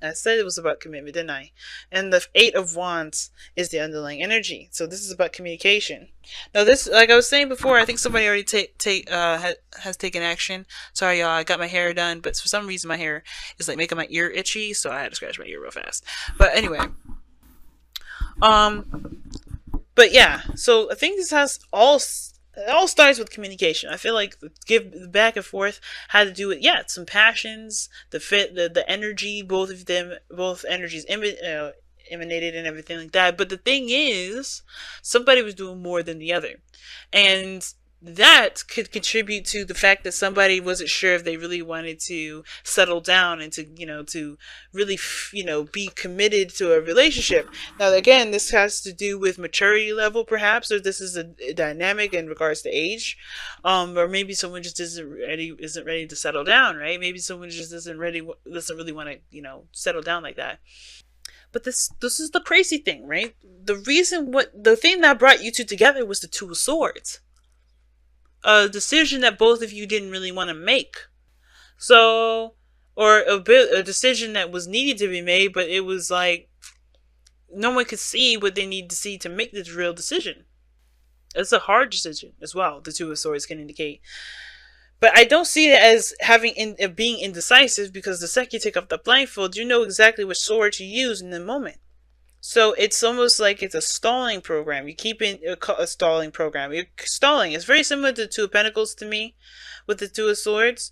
I said it was about commitment, didn't I? And the Eight of Wands is the underlying energy. So this is about communication. Now, this, like I was saying before, I think somebody already has taken action. Sorry, y'all. I got my hair done, but for some reason my hair is like making my ear itchy, so I had to scratch my ear real fast. But anyway, um, but yeah. So I think this has all. It all starts with communication. I feel like the back and forth had to do with, yeah, some passions, the fit, the energy, both of them, both energies emanated and everything like that. But the thing is, somebody was doing more than the other, and that could contribute to the fact that somebody wasn't sure if they really wanted to settle down and to, to really, be committed to a relationship. Now, again, this has to do with maturity level, perhaps, or this is a dynamic in regards to age, or maybe someone just isn't ready to settle down, right? Maybe someone just doesn't really want to, settle down like that. But this is the crazy thing, right? The thing that brought you two together was the Two of Swords, a decision that both of you didn't really want to make. So, or a decision that was needed to be made, but it was like no one could see what they need to see to make this real decision. It's a hard decision as well, the Two of Swords can indicate. But I don't see it as being indecisive, because the second you take off the blindfold, you know exactly which sword to use in the moment. So it's almost like it's a stalling program. You keep in a stalling program. You're stalling. It's very similar to the Two of Pentacles to me, with the Two of Swords,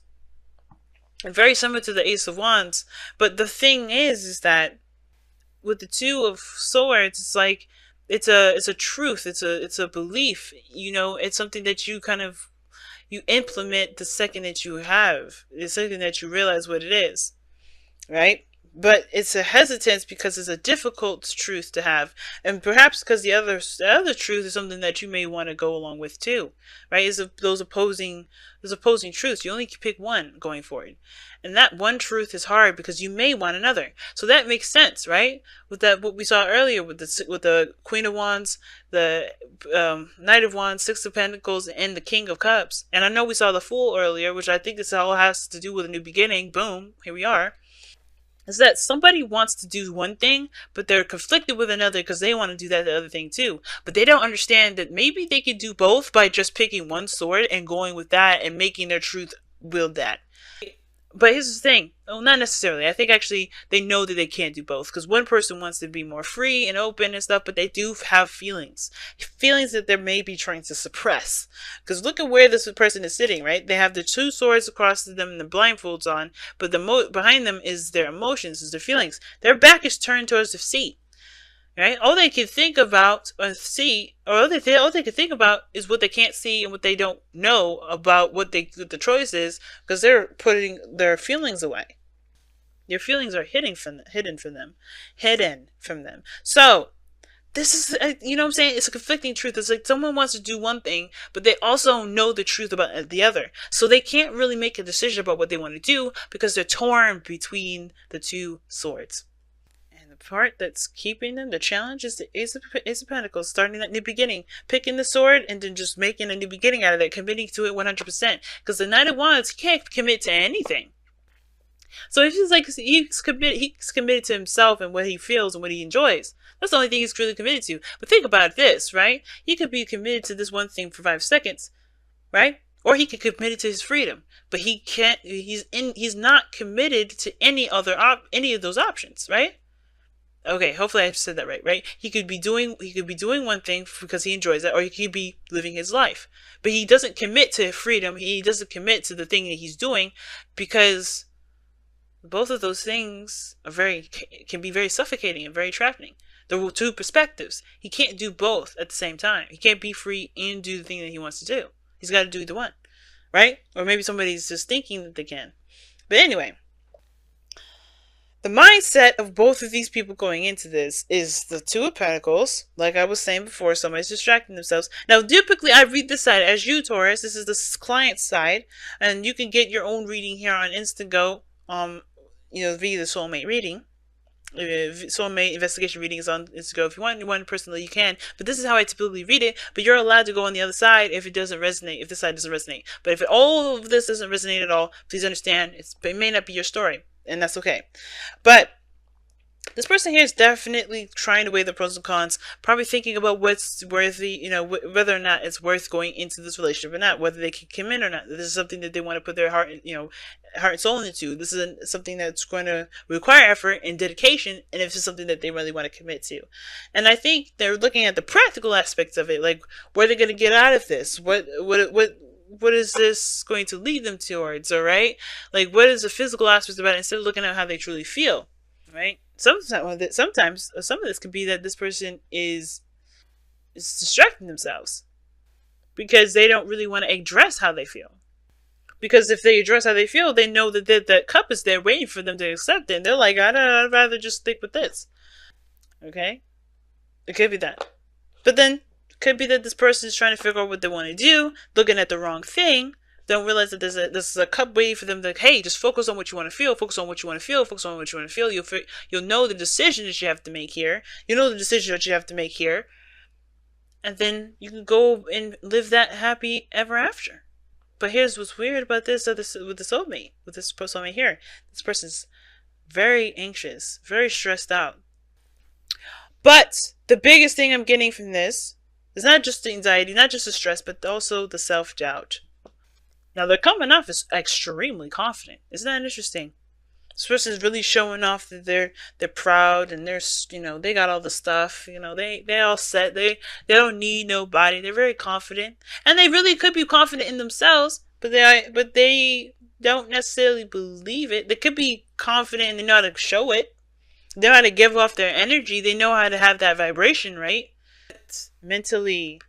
and very similar to the Ace of Wands. But the thing is that with the Two of Swords, it's like it's a truth. It's a belief. It's something that you you implement the second that you have. The second that you realize what it is, right? But it's a hesitance because it's a difficult truth to have, and perhaps because the other truth is something that you may want to go along with too, right? Is those opposing truths. You only can pick one going forward, and that one truth is hard because you may want another. So that makes sense, right? With that, what we saw earlier with the Queen of Wands, the Knight of Wands, Six of Pentacles, and the King of Cups. And I know we saw the Fool earlier, which I think this all has to do with a new beginning. Boom, here we are. Is that somebody wants to do one thing, but they're conflicted with another because they want to do the other thing too. But they don't understand that maybe they could do both by just picking one sword and going with that and making their truth wield that. But here's the thing. Well, not necessarily. I think actually they know that they can't do both, because one person wants to be more free and open and stuff, but they do have feelings. Feelings that they may be trying to suppress. Because look at where this person is sitting, right? They have the two swords across to them and the blindfolds on, but behind them is their emotions, is their feelings. Their back is turned towards the sea. Right? All they can think about or see, or all they can think about is what they can't see and what they don't know about what the choice is, because they're putting their feelings away. Their feelings are hidden from them. So this is, you know what I'm saying? It's a conflicting truth. It's like someone wants to do one thing, but they also know the truth about the other. So they can't really make a decision about what they want to do because they're torn between the two swords. Part that's keeping them, the challenge, is the Ace of Pentacles, starting that new beginning, picking the sword and then just making a new beginning out of it, committing to it 100%. Because the Knight of Wands, he can't commit to anything. So if he's committed to himself and what he feels and what he enjoys. That's the only thing he's truly committed to. But think about this, right? He could be committed to this one thing for 5 seconds, right? Or he could commit to his freedom, but he can't. He's not committed to any of those options, right? Okay, hopefully I said that right? He could be doing one thing because he enjoys it, or he could be living his life. But he doesn't commit to freedom. He doesn't commit to the thing that he's doing, because both of those things can be very suffocating and very trapping. There are two perspectives. He can't do both at the same time. He can't be free and do the thing that he wants to do. He's got to do the one, right? Or maybe somebody's just thinking that they can. But anyway, the mindset of both of these people going into this is the Two of Pentacles. Like I was saying before, somebody's distracting themselves. Now, typically, I read this side as you, Taurus. This is the client side, and you can get your own reading here on Instago. Via the soulmate reading. Soulmate investigation reading is on Instago. If you want one personally, you can. But this is how I typically read it. But you're allowed to go on the other side if it doesn't resonate. If this side doesn't resonate. But if all of this doesn't resonate at all, please understand it may not be your story. And that's okay. But This person here is definitely trying to weigh the pros and cons, probably thinking about what's worthy, whether or not it's worth going into this relationship or not, whether they can commit or not. This is something that they want to put their heart and soul into. This is something that's going to require effort and dedication, and if it's something that they really want to commit to. And I think they're looking at the practical aspects of it, like what are they going to get out of this? What is this going to lead them towards? All right, like what is the physical aspect about it instead of looking at how they truly feel. Right? Sometimes some of this could be that this person is distracting themselves because they don't really want to address how they feel. Because if they address how they feel, they know that cup is there waiting for them to accept it. And they're like, I'd rather just stick with this. Okay? It could be that. But then, it could be that this person is trying to figure out what they want to do, looking at the wrong thing, don't realize that this is a cup waiting for them to, hey, just focus on what you want to feel, focus on what you want to feel, focus on what you want to feel. You'll know the decision that you have to make here. You know the decision that you have to make here. And then you can go and live that happy ever after. But here's what's weird about this with the soulmate, with this soulmate here. This person's very anxious, very stressed out. But the biggest thing I'm getting from this is not just the anxiety, not just the stress, but also the self-doubt. Now, they're coming off as extremely confident. Isn't that interesting? This person's really showing off that they're proud and they got all the stuff. They all set. They don't need nobody. They're very confident, and they really could be confident in themselves, but they don't necessarily believe it. They could be confident and they know how to show it. They know how to give off their energy. They know how to have that vibration, right? But mentally,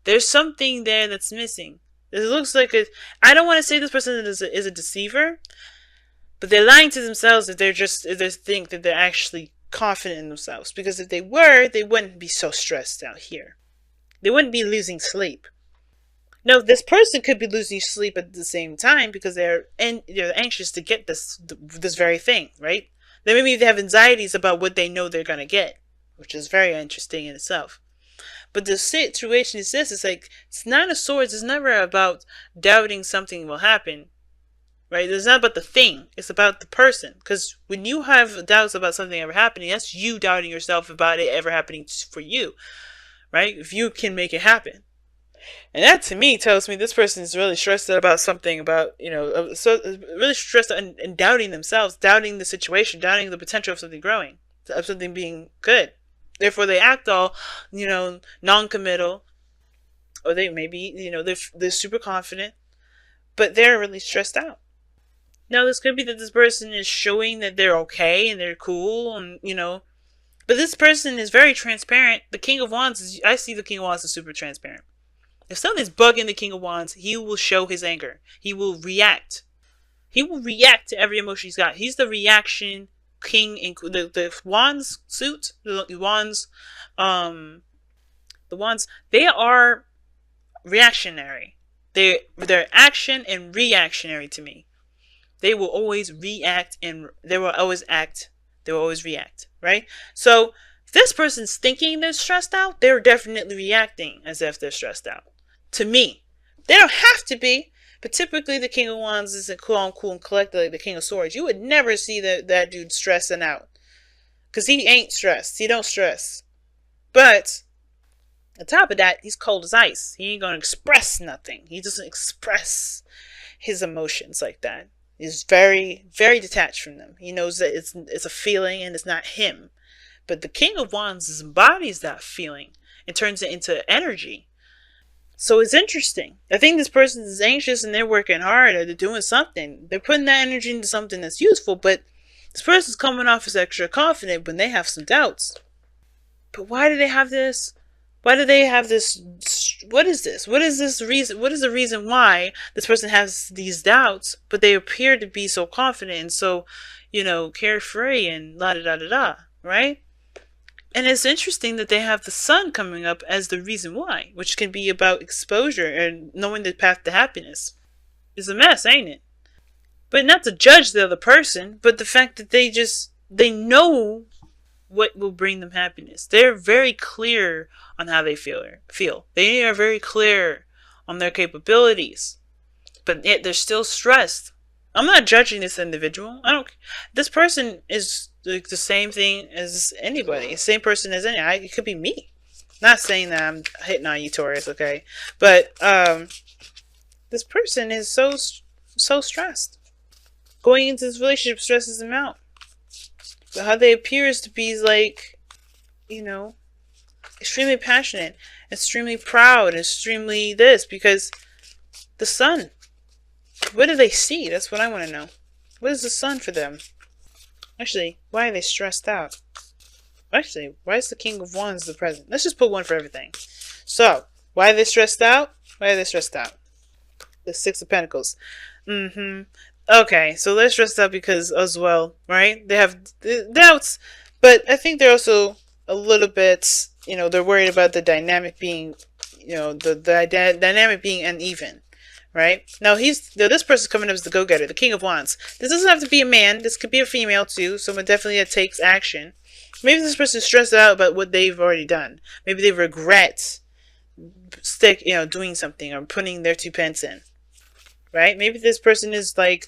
there's something there that's missing. It looks like I don't want to say this person is a deceiver, but they're lying to themselves if they think that they're actually confident in themselves. Because if they were, they wouldn't be so stressed out here. They wouldn't be losing sleep. No, this person could be losing sleep at the same time because they're anxious to get this very thing, right? Then maybe they have anxieties about what they know they're gonna get, which is very interesting in itself. But the situation is this: it's like it's Nine of Swords is never about doubting something will happen, right? It's not about the thing; it's about the person. Because when you have doubts about something ever happening, that's you doubting yourself about it ever happening for you, right? If you can make it happen, and that to me tells me this person is really stressed about something, about so really stressed and doubting themselves, doubting the situation, doubting the potential of something growing, of something being good. Therefore, they act all, non-committal, or they maybe, they're super confident, but they're really stressed out. Now, this could be that this person is showing that they're okay and they're cool, and but this person is very transparent. The King of Wands I see the King of Wands as super transparent. If something's bugging the King of Wands, he will show his anger. He will react. He will react to every emotion he's got. He's the reaction king in the wands suit, the wands, they are reactionary. They're action and reactionary to me. They will always react and they will always act. They will always react, right? So if this person's thinking they're stressed out, they're definitely reacting as if they're stressed out. To me, they don't have to be. But typically, the King of Wands isn't cool and collected like the King of Swords. You would never see that dude stressing out. Because he ain't stressed. He don't stress. But, on top of that, he's cold as ice. He ain't going to express nothing. He doesn't express his emotions like that. He's very, very detached from them. He knows that it's a feeling and it's not him. But the King of Wands embodies that feeling and turns it into energy. So it's interesting. I think this person is anxious and they're working hard or they're doing something. They're putting that energy into something that's useful, but this person's coming off as extra confident when they have some doubts. But why do they have this? Why do they have this? What is this? What is this reason? What is the reason why this person has these doubts, but they appear to be so confident and so, carefree and la da da da da, right? And it's interesting that they have the sun coming up as the reason why, which can be about exposure and knowing the path to happiness. It's a mess, ain't it? But not to judge the other person, but the fact that they know what will bring them happiness. They're very clear on how they feel. They are very clear on their capabilities, but yet they're still stressed. I'm not judging this individual. This person is like the same thing as anybody, same person as any. It could be me. Not saying that I'm hitting on you, Taurus, okay? But this person is so stressed. Going into this relationship stresses them out. But how they appears to be like, you know, extremely passionate, extremely proud, extremely this, because the sun. What do they see? That's what I want to know. What is the sun for them? Actually, why are they stressed out? Actually, why is the King of Wands the present? Let's just put one for everything. So, why are they stressed out? Why are they stressed out? The Six of Pentacles. Okay, so they're stressed out because as well, right? They have doubts, but I think they're also a little bit, they're worried about the dynamic being, the dynamic being uneven, right? Now this person's coming up as the go-getter, the King of Wands. This doesn't have to be a man. This could be a female too. Someone definitely that takes action. Maybe this person's stressed out about what they've already done. Maybe they regret doing something or putting their 2 pence in. Right? Maybe this person is like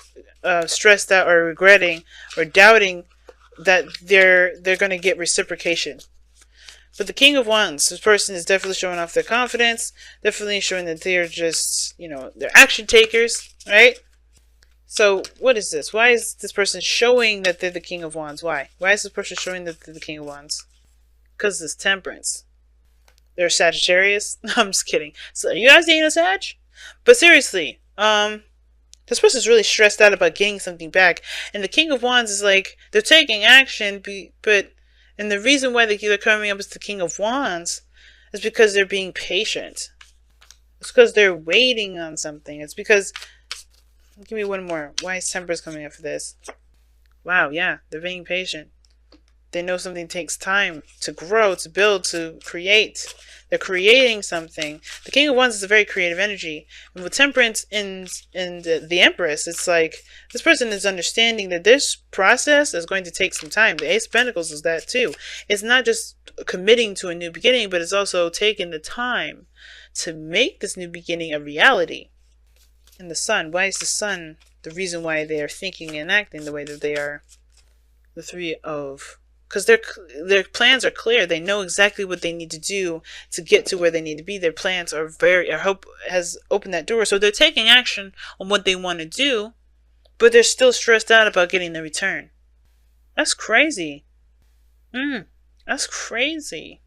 stressed out or regretting or doubting that they're going to get reciprocation. But the King of Wands, this person is definitely showing off their confidence, definitely showing that they're just, they're action takers, right? So what is this? Why is this person showing that they're the King of Wands? Why? Why is this person showing that they're the King of Wands? Because it's Temperance. They're Sagittarius. I'm just kidding. So are you guys dating a Sag? But seriously, this person's really stressed out about getting something back, and the King of Wands is like they're taking action, and the reason why they're coming up as the King of Wands is because they're being patient. It's because they're waiting on something. It's because, give me one more. Why is Temperance coming up for this? Wow, yeah, they're being patient. They know something takes time to grow, to build, to create. They're creating something. The King of Wands is a very creative energy. And with Temperance and the Empress, it's like this person is understanding that this process is going to take some time. The Ace of Pentacles is that too. It's not just committing to a new beginning, but it's also taking the time to make this new beginning a reality. And the Sun, why is the Sun the reason why they are thinking and acting the way that they are? The Three of... Because their plans are clear. They know exactly what they need to do to get to where they need to be. Their plans are has opened that door. So they're taking action on what they want to do, but they're still stressed out about getting the return. That's crazy. That's crazy.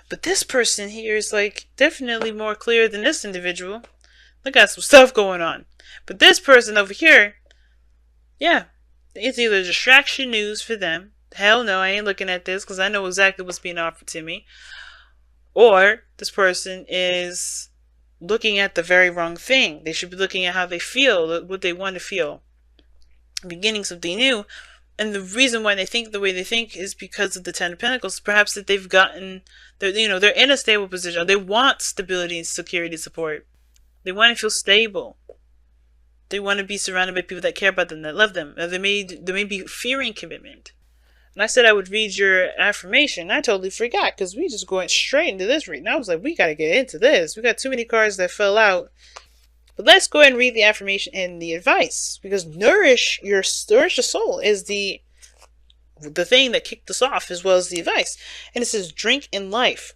But this person here is like definitely more clear than this individual. They got some stuff going on. But this person over here, yeah, it's either distraction news for them. Hell no, I ain't looking at this because I know exactly what's being offered to me. Or this person is looking at the very wrong thing. They should be looking at how they feel, what they want to feel. Beginning something new. And the reason why they think the way they think is because of the Ten of Pentacles. Perhaps that they've gotten, they're in a stable position. They want stability and security support. They want to feel stable. They want to be surrounded by people that care about them, that love them. They may be fearing commitment. And I said I would read your affirmation. I totally forgot because we just going straight into this reading. I was like, we got to get into this. We got too many cards that fell out. But let's go ahead and read the affirmation and the advice. Because nourish your soul is the thing that kicked us off, as well as the advice. And it says, drink in life.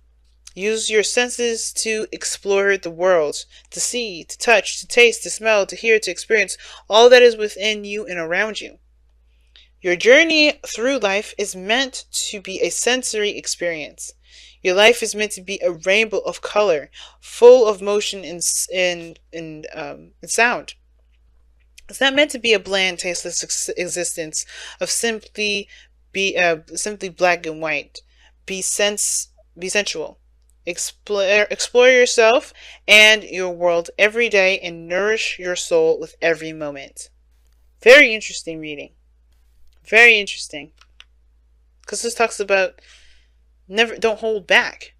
Use your senses to explore the world. To see, to touch, to taste, to smell, to hear, to experience all that is within you and around you. Your journey through life is meant to be a sensory experience. Your life is meant to be a rainbow of color, full of motion and sound. It's not meant to be a bland, tasteless existence of simply black and white. Be sensual. Explore yourself and your world every day and nourish your soul with every moment. Very interesting reading. Very interesting. Because this talks about don't hold back.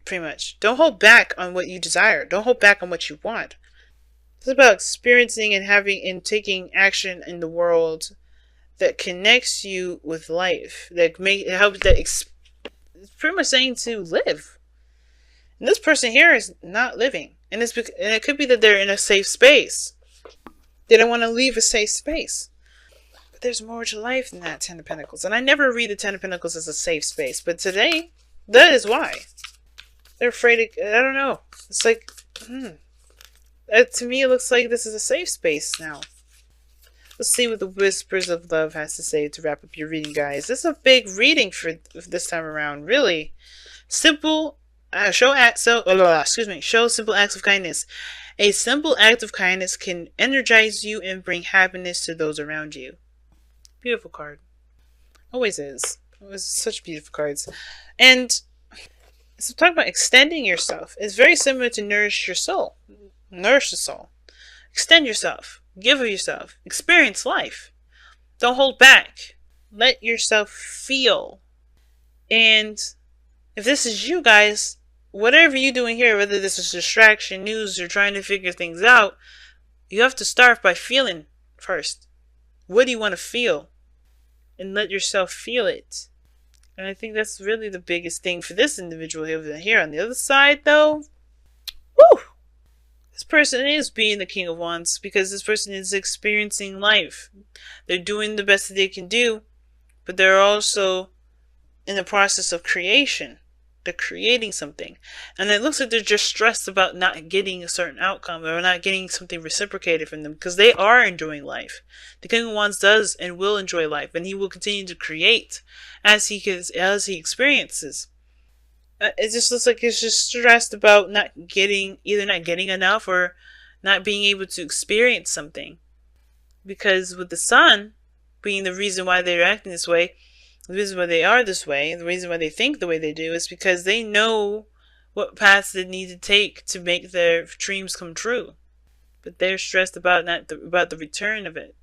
Pretty much. Don't hold back on what you desire. Don't hold back on what you want. It's about experiencing and having and taking action in the world that connects you with life. It's pretty much saying to live. And this person here is not living. And it could be that they're in a safe space. They don't want to leave a safe space. But there's more to life than that Ten of Pentacles. And I never read the Ten of Pentacles as a safe space. But today, that is why. They're afraid of, I don't know. It's like, to me it looks like this is a safe space now. Let's see what the Whispers of Love has to say to wrap up your reading, guys. This is a big reading for this time around. Really. Simple, show simple acts of kindness. A simple act of kindness can energize you and bring happiness to those around you. Beautiful card. Always is. Always such beautiful cards. And so talking about extending yourself. It's very similar to nourish your soul. Nourish the soul. Extend yourself. Give of yourself. Experience life. Don't hold back. Let yourself feel. And if this is you guys, whatever you're doing here, whether this is distraction, news, or trying to figure things out, you have to start by feeling first. What do you want to feel? And let yourself feel it. And I think that's really the biggest thing for this individual here. On the other side, though, woo! This person is being the King of Wands because this person is experiencing life. They're doing the best that they can do, but they're also in the process of creation. They're creating something. And it looks like they're just stressed about not getting a certain outcome or not getting something reciprocated from them because they are enjoying life. The King of Wands does and will enjoy life, and he will continue to create as he experiences. It just looks like he's just stressed about either not getting enough or not being able to experience something. Because with the Sun being the reason why they're acting this way, the reason why they are this way, the reason why they think the way they do is because they know what paths they need to take to make their dreams come true. But they're stressed about the return of it.